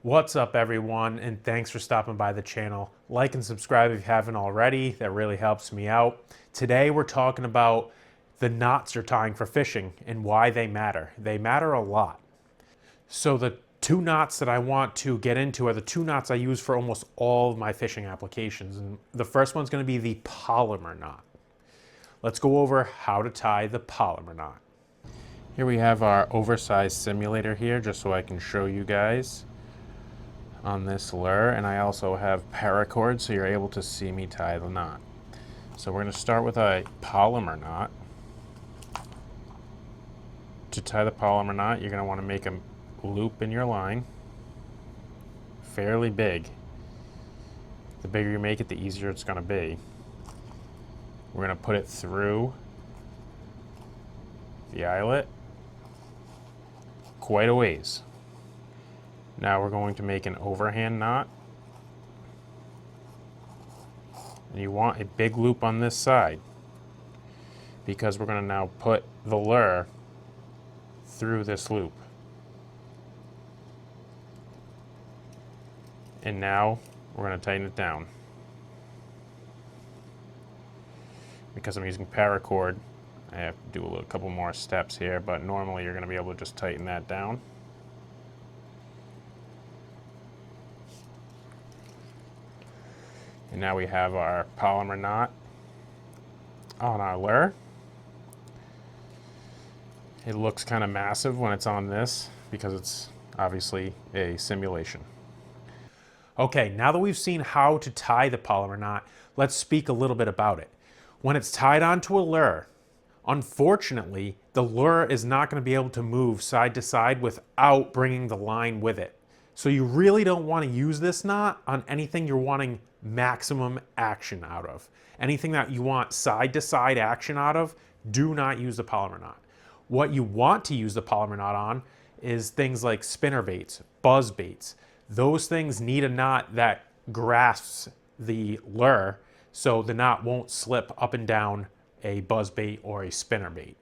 What's up everyone, and thanks for stopping by the channel. Like and subscribe if you haven't already, that really helps me out. Today we're talking about the knots you're tying for fishing and why they matter. They matter a lot. So the two knots that I want to get into are the two knots I use for almost all of my fishing applications. And the first one's gonna be the polymer knot. Let's go over how to tie the polymer knot. Here we have our oversized simulator here, just so I can show you guys on this lure, and I also have paracord so you're able to see me tie the knot. So we're going to start with a polymer knot. To tie the polymer knot, you're going to want to make a loop in your line, fairly big. The bigger you make it, the easier it's going to be. We're going to put it through the eyelet quite a ways. Now we're going to make an overhand knot. And you want a big loop on this side because we're going to now put the lure through this loop. And now we're going to tighten it down. Because I'm using paracord, I have to do a couple more steps here, but normally you're going to be able to just tighten that down. And now we have our polymer knot on our lure. It looks kind of massive when it's on this because it's obviously a simulation. Okay, now that we've seen how to tie the polymer knot, let's speak a little bit about it. When it's tied onto a lure, unfortunately, the lure is not going to be able to move side to side without bringing the line with it. So you really don't want to use this knot on anything you're wanting maximum action out of. Anything that you want side to side action out of, do not use the polymer knot. What you want to use the polymer knot on is things like spinner baits, buzz baits. Those things need a knot that grasps the lure so the knot won't slip up and down a buzz bait or a spinner bait.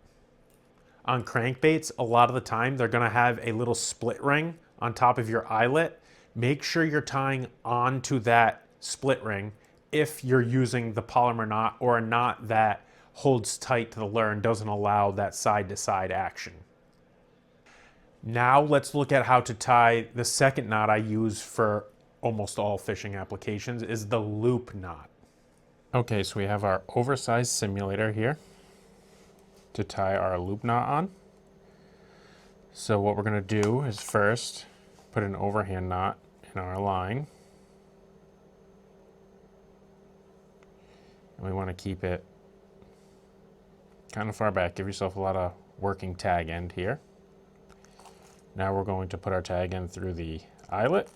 On crankbaits, a lot of the time they're gonna have a little split ring on top of your eyelet. Make sure you're tying onto that split ring if you're using the polymer knot or a knot that holds tight to the lure and doesn't allow that side to side action. Now let's look at how to tie the second knot I use for almost all fishing applications, is the loop knot. Okay, so we have our oversized simulator here to tie our loop knot on. So what we're going to do is first put an overhand knot in our line. And we want to keep it kind of far back. Give yourself a lot of working tag end here. Now we're going to put our tag end through the eyelet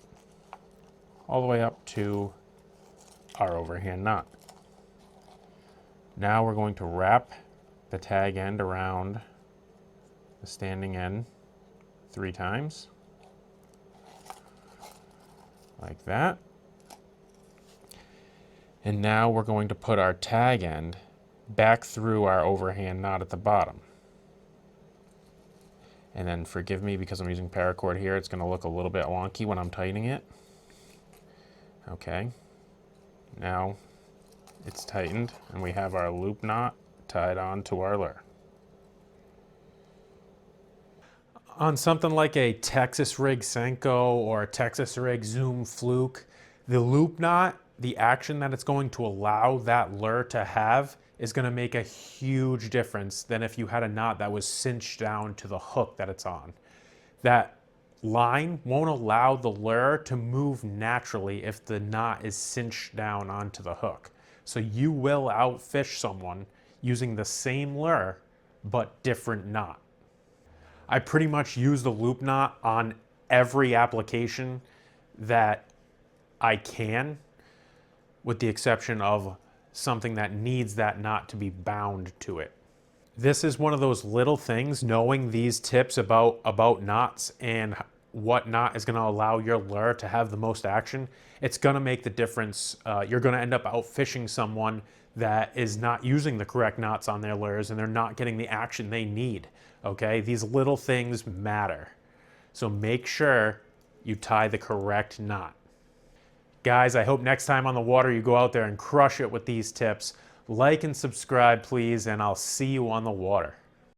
all the way up to our overhand knot. Now we're going to wrap the tag end around the standing end 3 times, like that. And now we're going to put our tag end back through our overhand knot at the bottom. And then forgive me because I'm using paracord here, it's going to look a little bit wonky when I'm tightening it. Okay, now it's tightened and we have our loop knot tied on to our lure. On something like a Texas Rig Senko or a Texas Rig Zoom Fluke, the loop knot, the action that it's going to allow that lure to have is going to make a huge difference than if you had a knot that was cinched down to the hook that it's on. That line won't allow the lure to move naturally if the knot is cinched down onto the hook. So you will outfish someone using the same lure but different knot. I pretty much use the loop knot on every application that I can, with the exception of something that needs that knot to be bound to it. This is one of those little things, knowing these tips about knots and what knot is going to allow your lure to have the most action. It's going to make the difference. You're going to end up outfishing someone that is not using the correct knots on their lures and they're not getting the action they need. Okay, these little things matter. So make sure you tie the correct knot. Guys, I hope next time on the water you go out there and crush it with these tips. Like and subscribe, please, and I'll see you on the water.